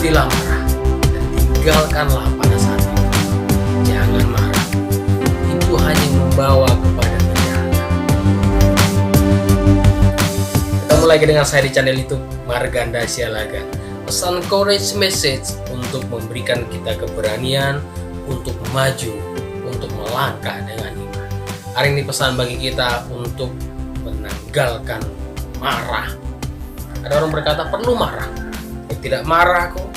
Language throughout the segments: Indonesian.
Berhentilah marah dan tinggalkanlah pada saat itu. Jangan marah, itu hanya membawa kepada kejahatan. Ketemu lagi dengan saya di channel YouTube Marganda Sialaga. Pesan courage message untuk memberikan kita keberanian untuk maju, untuk melangkah dengan iman. Hari ini pesan bagi kita untuk menanggalkan marah. Ada orang berkata perlu marah, tidak marah kok.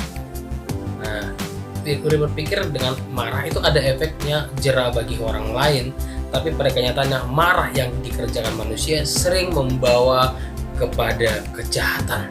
Nah, udah berpikir dengan marah itu ada efeknya jera bagi orang lain, tapi pada kenyataannya marah yang dikerjakan manusia sering membawa kepada kejahatan.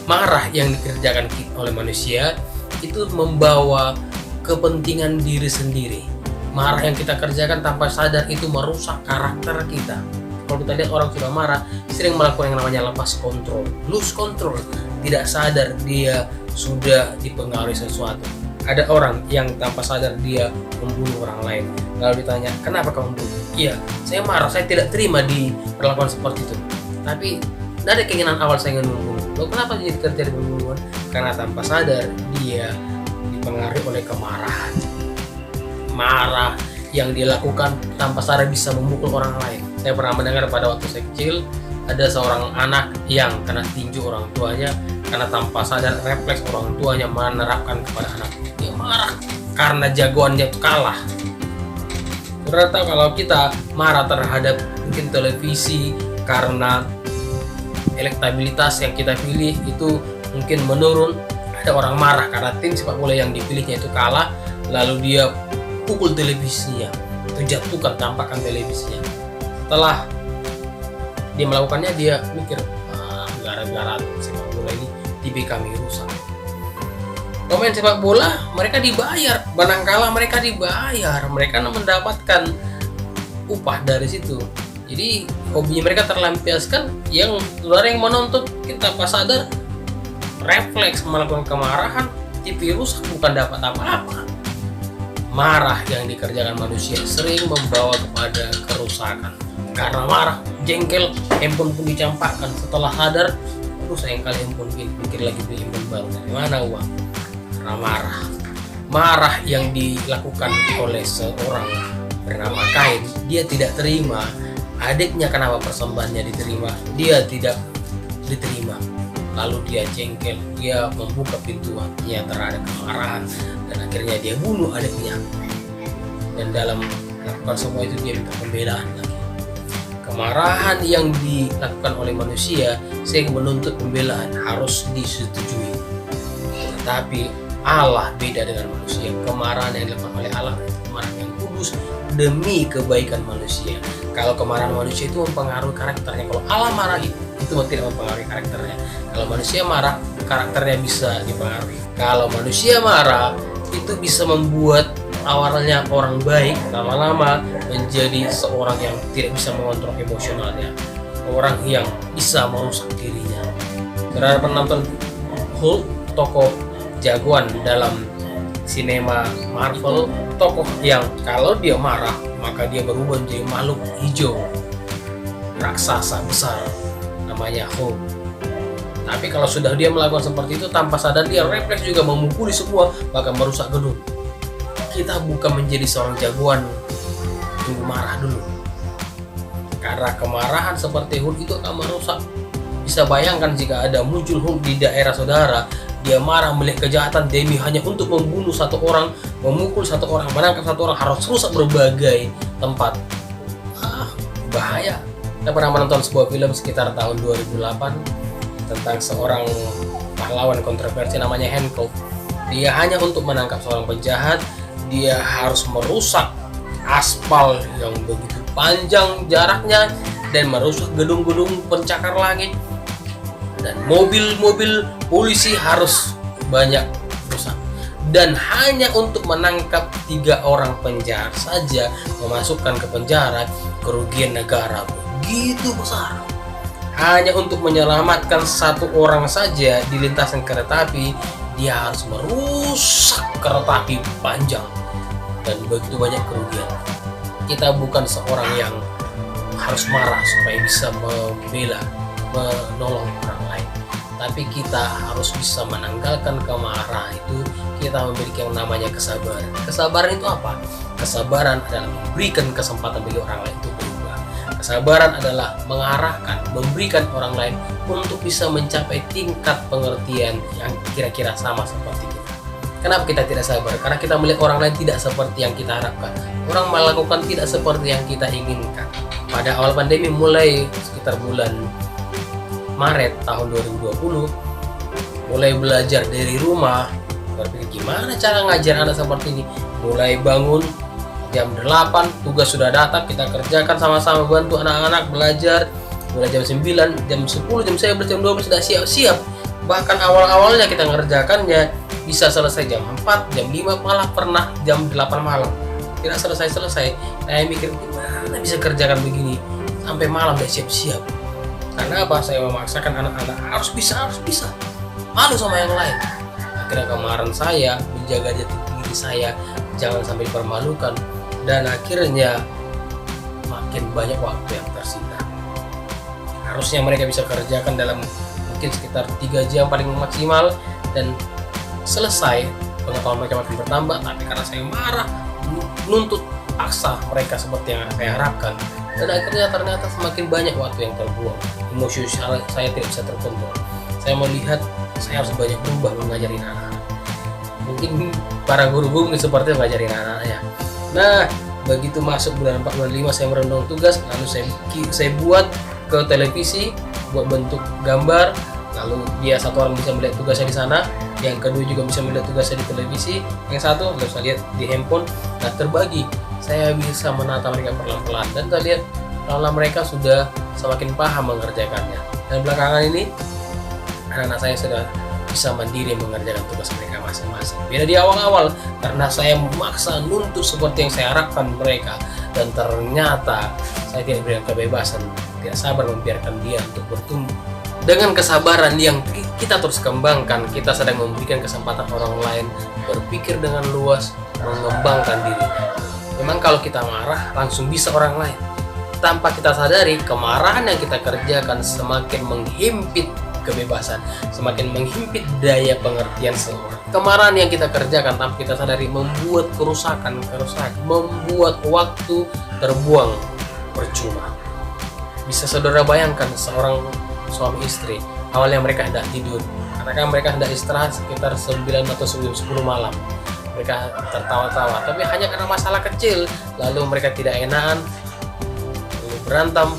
Marah yang dikerjakan oleh manusia itu membawa kepentingan diri sendiri. Marah yang kita kerjakan tanpa sadar itu merusak karakter kita. Kalau kita lihat orang sudah marah, sering melakukan yang namanya lepas kontrol, lose control, tidak sadar dia sudah dipengaruhi sesuatu. Ada orang yang tanpa sadar dia membunuh orang lain. Lalu ditanya, kenapa kamu membunuh? Iya, saya marah, saya tidak terima diperlakukan seperti itu. Tapi dari keinginan awal saya ingin membunuh. Lalu kenapa jadi terjadi pembunuhan? Karena tanpa sadar dia dipengaruhi oleh kemarahan. Marah yang dilakukan tanpa sadar bisa memukul orang lain. Saya pernah mendengar pada waktu saya kecil, ada seorang anak yang kena tinju orang tuanya karena tanpa sadar refleks orang tuanya menerapkan kepada anak. Dia marah karena jagoannya itu kalah. Saudara tahu kalau kita marah terhadap mungkin televisi karena elektabilitas yang kita pilih itu mungkin menurun, ada orang marah karena tim sepak bola yang dipilihnya itu kalah, lalu dia pukul televisinya, itu jatuhkan, tampakkan televisinya. Setelah dia melakukannya, dia mikir, gara-gara sepak bola ini TV kami rusak. Pemain sepak bola mereka dibayar, menang kalah mereka dibayar, mereka mendapatkan upah dari situ. Jadi hobinya mereka terlampiaskan, yang saudara yang menonton kita pas sadar refleks melakukan kemarahan, TV rusak, bukan dapat apa-apa. Marah yang dikerjakan manusia sering membawa kepada kerusakan. Karena marah, jengkel, handphone pun dicampakkan. Setelah sadar, aduh sayang kali handphone, pikir lagi beli handphone baru, dari mana uang? Karena marah. Marah yang dilakukan oleh seorang bernama Kain, dia tidak terima adiknya kenapa persembahannya diterima, dia tidak diterima. Lalu dia jengkel, dia membuka pintu hatinya terhadap kemarahan, dan akhirnya dia bunuh adiknya. Dan dalam melakukan semua itu dia minta pembelaan lagi. Kemarahan yang dilakukan oleh manusia sehingga menuntut pembelaan harus disetujui. Tetapi Allah beda dengan manusia. Kemarahan yang dilakukan oleh Allah itu kemarahan yang kudus demi kebaikan manusia. Kalau kemarahan manusia itu mempengaruhi karakternya. Kalau Allah marah itu tidak mempengaruhi karakternya. Kalau manusia marah, karakternya bisa dipengaruhi. Kalau manusia marah, itu bisa membuat awalnya orang baik, lama-lama menjadi seorang yang tidak bisa mengontrol emosionalnya. Orang yang bisa merusak dirinya. Saudara pernah nonton Hulk, tokoh jagoan dalam sinema Marvel, tokoh yang kalau dia marah maka dia berubah menjadi makhluk hijau, raksasa besar, namanya Hulk. Tapi kalau sudah dia melakukan seperti itu tanpa sadar, dia refleks juga memukuli semua, bahkan merusak gedung. Kita bukan menjadi seorang jagoan, tunggu marah dulu. Karena kemarahan seperti Hulk itu akan merusak. Bisa bayangkan jika ada muncul Hulk di daerah saudara, dia marah melihat kejahatan demi hanya untuk membunuh satu orang, memukul satu orang, menangkap satu orang, harus rusak berbagai tempat. Bahaya. Saya pernah menonton sebuah film sekitar tahun 2008 tentang seorang pahlawan kontroversi namanya Hancock. Dia hanya untuk menangkap seorang penjahat, dia harus merusak aspal yang begitu panjang jaraknya dan merusak gedung-gedung pencakar langit. Dan mobil-mobil polisi harus banyak rusak. Dan hanya untuk menangkap 3 orang penjahat saja, memasukkan ke penjara, kerugian negara begitu besar. Hanya untuk menyelamatkan 1 orang saja di lintasan kereta api, dia harus merusak kereta api panjang. Dan begitu banyak kerugian. Kita bukan seorang yang harus marah supaya bisa membela, menolong orang lain. tapi kita harus bisa menanggalkan kemarahan itu. Kita memiliki yang namanya kesabaran. Kesabaran itu apa? Kesabaran adalah memberikan kesempatan bagi orang lain untuk berubah. Kesabaran adalah mengarahkan, memberikan orang lain untuk bisa mencapai tingkat pengertian yang kira-kira sama seperti kita. Kenapa kita tidak sabar? Karena kita melihat orang lain tidak seperti yang kita harapkan. Orang melakukan tidak seperti yang kita inginkan. Pada awal pandemi, mulai sekitar bulan Maret tahun 2020, mulai belajar dari rumah, berpikir gimana cara ngajar anak seperti ini. Mulai bangun jam 8, tugas sudah datang, kita kerjakan sama-sama, bantu anak-anak belajar. Mulai jam 9, jam 10, jam 11, jam 12 sudah siap-siap. Bahkan awal-awalnya kita ngerjakannya bisa selesai jam 4, jam 5, malah pernah jam 8 malam. Tidak selesai-selesai. Saya mikir gimana bisa kerjakan begini sampai malam tidak siap-siap. Karena apa? Saya memaksakan anak-anak harus bisa. Malu sama yang lain. Akhirnya kemarin saya menjaga jati diri saya jangan sampai dipermalukan, dan akhirnya makin banyak waktu yang tersita. Harusnya mereka bisa kerjakan dalam mungkin sekitar 3 jam paling maksimal dan selesai, pengetahuan mereka makin bertambah. Tapi karena saya marah, nuntut paksa mereka seperti yang saya harapkan, dan akhirnya ternyata semakin banyak waktu yang terbuang. Emosional saya tidak bisa terkontrol. Saya melihat saya harus banyak berubah mengajarin anak-anak. Mungkin para guru-guru seperti mengajarin anak-anaknya. Nah, begitu masuk bulan 4, bulan 5 saya merenung tugas, lalu saya buat ke televisi, buat bentuk gambar, lalu dia satu orang bisa melihat tugasnya di sana, yang kedua juga bisa melihat tugasnya di televisi, yang satu bisa lihat di handphone. Nah, terbagi, saya bisa menata mereka pelan-pelan, dan saya lihat lama mereka sudah semakin paham mengerjakannya. Dan belakangan ini anak-anak saya sudah bisa mandiri mengerjakan tugas mereka masing-masing. Beda di awal-awal karena saya memaksa nuntut seperti yang saya harapkan mereka, dan ternyata saya tidak berikan kebebasan, tidak sabar membiarkan dia untuk bertumbuh. Dengan kesabaran yang kita terus kembangkan, kita sedang memberikan kesempatan orang lain berpikir dengan luas, mengembangkan diri. Memang kalau kita marah langsung bisa orang lain. Tanpa kita sadari, kemarahan yang kita kerjakan semakin menghimpit kebebasan, semakin menghimpit daya pengertian seorang. Kemarahan yang kita kerjakan tanpa kita sadari membuat kerusakan, membuat waktu terbuang percuma. Bisa saudara bayangkan seorang suami istri, awalnya mereka hendak tidur, karena kan mereka hendak istirahat sekitar 9 atau 10 malam. Mereka tertawa-tawa, tapi hanya karena masalah kecil, lalu mereka tidak enakan, lalu berantem.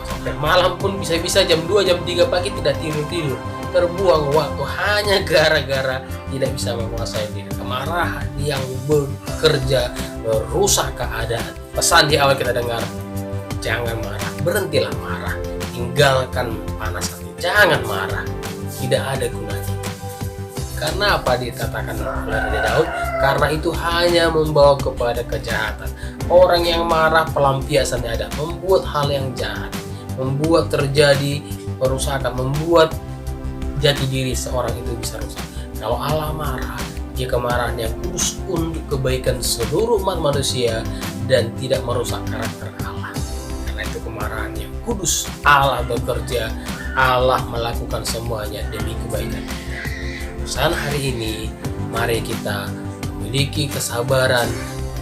Sampai malam pun bisa-bisa jam 2, jam 3 pagi tidak tidur-tidur. Terbuang waktu hanya gara-gara tidak bisa menguasai diri. Kemarahan yang bekerja merusak keadaan. Pesan di awal kita dengar, jangan marah, berhentilah marah, tinggalkan panas hati, jangan marah, tidak ada gunanya. Karena apa dikatakan oleh Raja Daud? Karena itu hanya membawa kepada kejahatan. Orang yang marah pelampiasannya ada, membuat hal yang jahat, membuat terjadi perusakan, membuat jati diri seorang itu bisa rusak. Kalau Allah marah, dia kemarahan yang kudus untuk kebaikan seluruh umat manusia dan tidak merusak karakter Allah. Karena itu kemarahan yang kudus, Allah bekerja, Allah melakukan semuanya demi kebaikan kita. Pesan hari ini, mari kita memiliki kesabaran,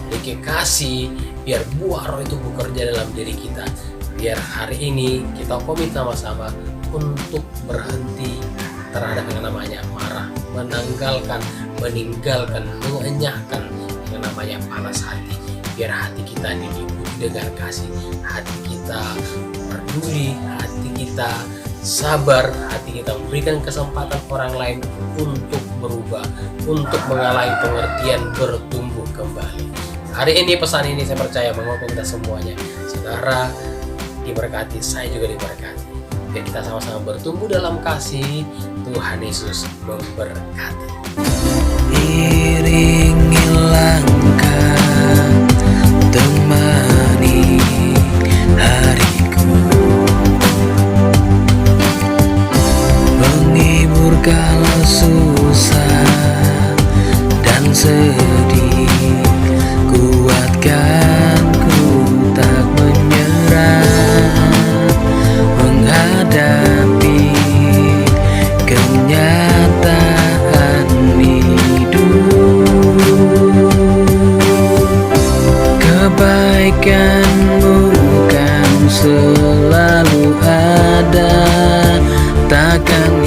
memiliki kasih, biar buah roh itu bekerja dalam diri kita. Biar hari ini kita komit sama-sama untuk berhenti terhadap yang namanya marah, meninggalkan, mengenyahkan yang namanya panas hati. Biar hati kita diliputi dengan kasih, hati kita peduli, hati kita sabar, hati kita memberikan kesempatan orang lain untuk berubah, untuk mengalami pengertian, bertumbuh kembali. Hari ini pesan ini saya percaya menguatkan kita semuanya. Saudara diberkati, saya juga diberkati. Biar kita sama-sama bertumbuh dalam kasih. Tuhan Yesus memberkati. Iringi langkah, temani hariku, menghibur kala susah dan sedih, kuatkan ku tak menyerah menghadapi kebaikanmu kan selalu ada, takkan